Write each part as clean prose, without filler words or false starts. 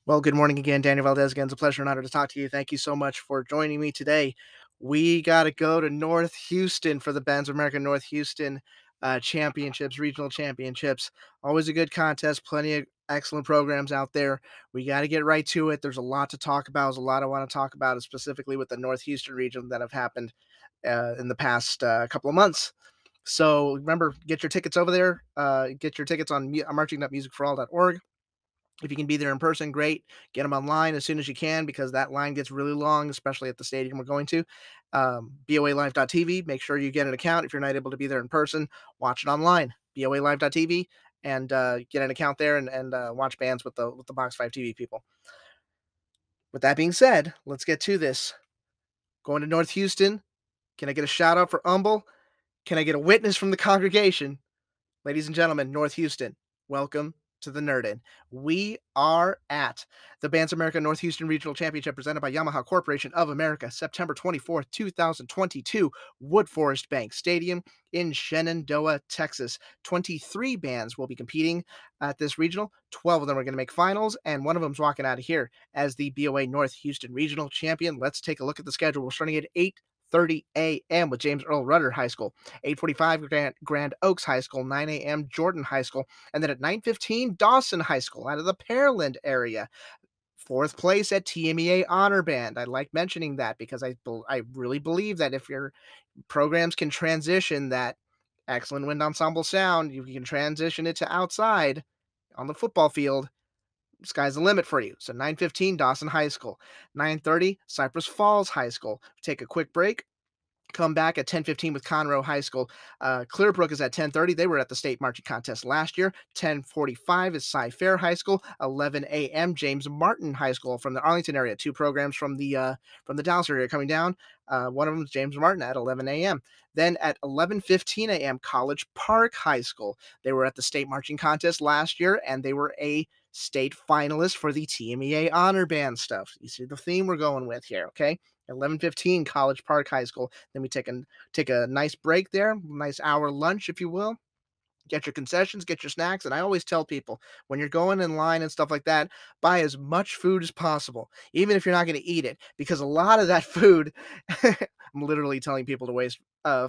Well, good morning again, Daniel Valdez. Again, it's a pleasure and honor to talk to you. Thank you so much for joining me today. We got to go to North Houston for the Bands of America North Houston championships, regional championships. Always a good contest, plenty of excellent programs out there. We got to get right to it. There's a lot to talk about. There's a lot I want to talk about, specifically with the North Houston region that have happened in the past couple of months. So remember, get your tickets over there. Get your tickets on marchingupmusicforall.org. If you can be there in person, great. Get them online as soon as you can because that line gets really long, especially at the stadium we're going to. BOAlive.tv. Make sure you get an account if you're not able to be there in person. Watch it online. BOAlive.tv and get an account there and watch bands with the Box 5 TV people. With that being said, let's get to this. Going to North Houston. Can I get a shout out for Humble? Can I get a witness from the congregation? Ladies and gentlemen, North Houston, welcome to the Nerd In. We are at the Bands of America North Houston Regional Championship presented by Yamaha Corporation of America, September 24th, 2022, Wood Forest Bank Stadium in Shenandoah, Texas. 23 bands will be competing at this regional. 12 of them are going to make finals, and one of them's walking out of here as the BOA North Houston Regional Champion. Let's take a look at the schedule. We're starting at 8:30 a.m. with James Earl Rudder High School, 8:45 Grand Oaks High School, 9 a.m. Jordan High School, and then at 9:15 Dawson High School out of the Pearland area. Fourth place at TMEA Honor Band. I like mentioning that because I really believe that if your programs can transition that excellent wind ensemble sound, you can transition it to outside on the football field. Sky's the limit for you. So 9:15 Dawson High School, 9:30 Cypress Falls High School. Take a quick break. Come back at 10:15 with Conroe High School. Clearbrook is at 10:30. They were at the state marching contest last year. 10:45 is Cy Fair High School. 11 a.m. James Martin High School from the Arlington area. Two programs from the Dallas area coming down. One of them is James Martin at 11 a.m. Then at 11:15 a.m. College Park High School. They were at the state marching contest last year, and they were a state finalist for the TMEA Honor Band stuff. You see the theme we're going with here, okay? 11:15 College Park High School. Then we take a nice break there, nice hour lunch, if you will. Get your concessions, get your snacks, and I always tell people when you're going in line and stuff like that, buy as much food as possible, even if you're not going to eat it, because a lot of that food, I'm literally telling people to waste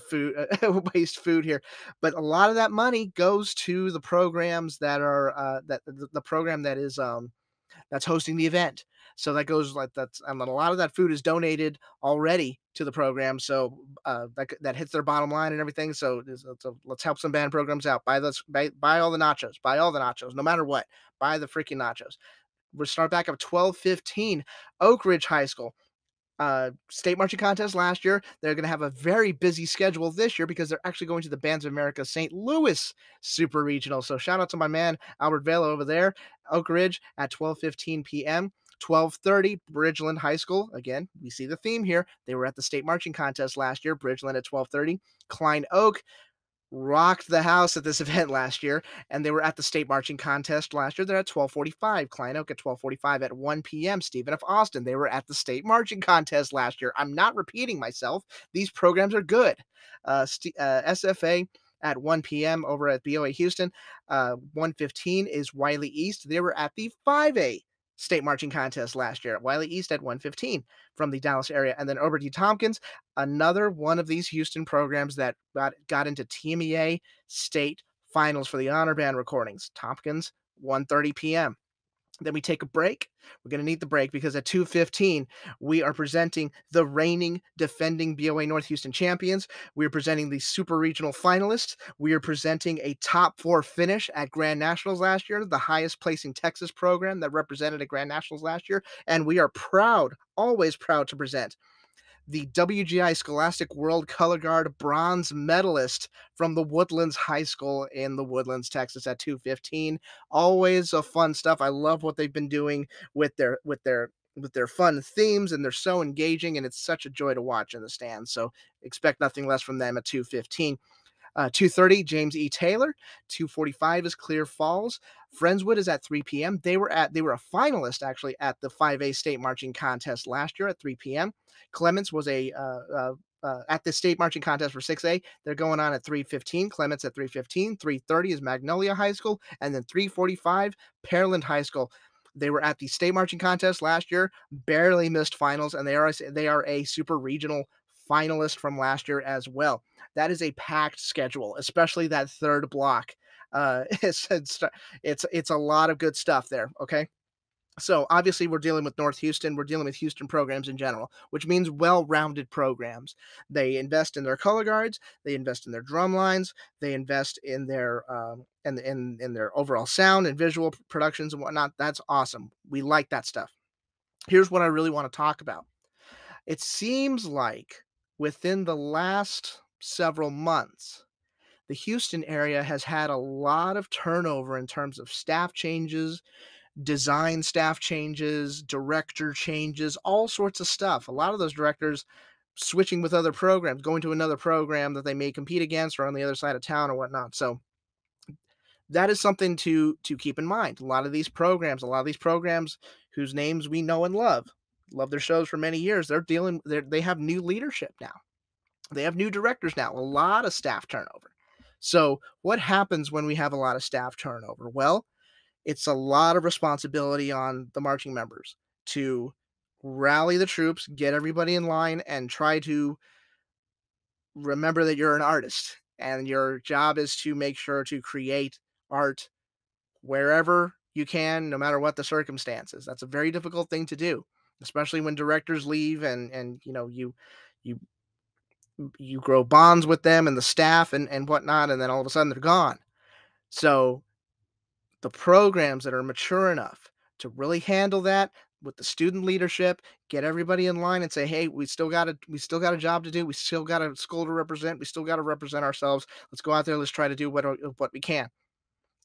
food here, but a lot of that money goes to the programs that are that the program that is that's hosting the event. So that goes like that's and a lot of that food is donated already to the program. So that hits their bottom line and everything. So let's help some band programs out. Buy all the nachos. Buy all the nachos, no matter what. Buy the freaking nachos. We'll start back up 12:15 Oak Ridge High School. State marching contest last year. They're going to have a very busy schedule this year because they're actually going to the Bands of America St. Louis Super Regional. So shout out to my man Albert Vela over there, Oak Ridge at 12:15 p.m. 12:30 Bridgeland High School. Again, we see the theme here. They were at the state marching contest last year. Bridgeland at 12:30. Klein Oak rocked the house at this event last year, and they were at the state marching contest last year. They're at 12:45. Klein Oak at 12:45 at 1 p.m. Stephen F. Austin. They were at the state marching contest last year. I'm not repeating myself. These programs are good. SFA at 1 p.m. over at BOA Houston. 1:15 is Wiley East. They were at the 5A state marching contest last year at Wiley East at 1:15 from the Dallas area. And then Obert D. Tompkins, another one of these Houston programs that got into TMEA state finals for the honor band recordings. Tompkins, 1:30 p.m. Then we take a break. We're going to need the break because at 2:15, we are presenting the reigning defending BOA North Houston champions. We are presenting the super regional finalists. We are presenting a top 4 finish at Grand Nationals last year, the highest placing Texas program that represented at Grand Nationals last year. And we are proud, always proud to present the WGI Scholastic World Color Guard bronze medalist from the Woodlands High School in the Woodlands, Texas at 2:15. Always a fun stuff. I love what they've been doing with their fun themes, and they're so engaging, and it's such a joy to watch in the stands. So expect nothing less from them at 2:15. 2:30 James E. Taylor. 2:45 is Clear Falls. Friendswood is at 3 p.m. They were a finalist actually at the 5A state marching contest last year at 3 p.m. Clements was at the state marching contest for 6A. They're going on at 3:15. Clements at 3:15. 3:30 is Magnolia High School, and then 3:45 Pearland High School. They were at the state marching contest last year, barely missed finals, and they are a super regional finalist from last year as well. That is a packed schedule, especially that third block. It's a lot of good stuff there. Okay, so obviously we're dealing with North Houston. We're dealing with Houston programs in general, which means well-rounded programs. They invest in their color guards. They invest in their drum lines. They invest in their in their overall sound and visual productions and whatnot. That's awesome. We like that stuff. Here's what I really want to talk about. It seems like within the last several months, the Houston area has had a lot of turnover in terms of staff changes, design staff changes, director changes, all sorts of stuff. A lot of those directors switching with other programs, going to another program that they may compete against or on the other side of town or whatnot. So that is something to keep in mind. A lot of these programs whose names we know and love their shows for many years. They have new leadership now. They have new directors now. A lot of staff turnover. So what happens when we have a lot of staff turnover? Well, it's a lot of responsibility on the marching members to rally the troops, get everybody in line, and try to remember that you're an artist and your job is to make sure to create art wherever you can, no matter what the circumstances. That's a very difficult thing to do, especially when directors leave and you you grow bonds with them and the staff and whatnot, and then all of a sudden they're gone. So the programs that are mature enough to really handle that with the student leadership, get everybody in line and say, "Hey, we still got a job to do. We still got a school to represent. We still got to represent ourselves. Let's go out there. Let's try to do what we can."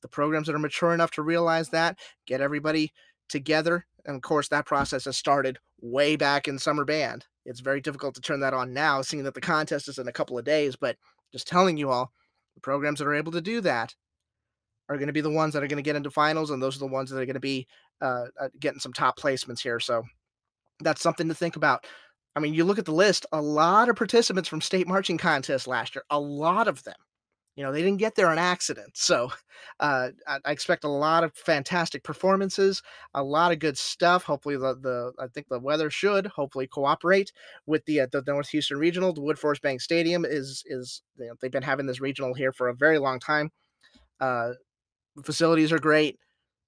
The programs that are mature enough to realize that, get everybody together. And of course, that process has started way back in summer band. It's very difficult to turn that on now, seeing that the contest is in a couple of days. But just telling you all, the programs that are able to do that are going to be the ones that are going to get into finals, and those are the ones that are going to be getting some top placements here. So that's something to think about. I mean, you look at the list, a lot of participants from state marching contests last year, a lot of them. They didn't get there on accident. So I expect a lot of fantastic performances, a lot of good stuff. Hopefully, I think the weather should hopefully cooperate with the North Houston Regional. The Woodforest Bank Stadium is they've been having this regional here for a very long time. Uh, Facilities are great.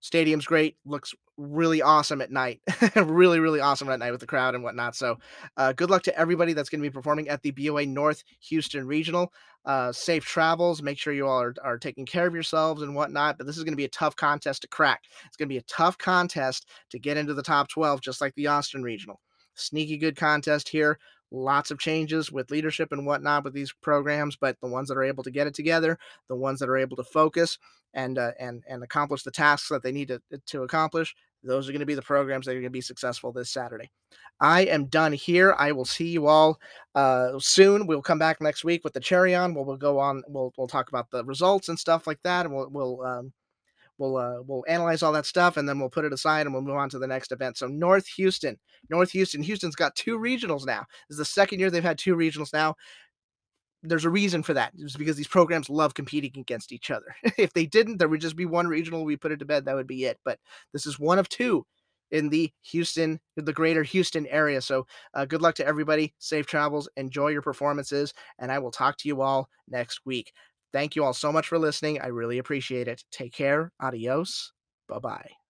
Stadium's great. Looks really awesome at night. Really, really awesome at night with the crowd and whatnot. So, good luck to everybody that's going to be performing at the BOA North Houston Regional. Safe travels. Make sure you all are taking care of yourselves and whatnot. But this is going to be a tough contest to crack. It's going to be a tough contest to get into the top 12, just like the Austin Regional. Sneaky good contest here. Lots of changes with leadership and whatnot with these programs, but the ones that are able to get it together, the ones that are able to focus and accomplish the tasks that they need to accomplish, those are going to be the programs that are going to be successful this Saturday. I am done here. I will see you all soon. We'll come back next week with the cherry on. We'll go on. We'll talk about the results and stuff like that, and we'll analyze all that stuff, and then we'll put it aside, and we'll move on to the next event. So Houston's got two regionals now. This is the second year they've had two regionals now. There's a reason for that. It's because these programs love competing against each other. If they didn't, there would just be one regional. We put it to bed. That would be it. But this is one of two in the greater Houston area. So good luck to everybody. Safe travels. Enjoy your performances. And I will talk to you all next week. Thank you all so much for listening. I really appreciate it. Take care. Adios. Bye-bye.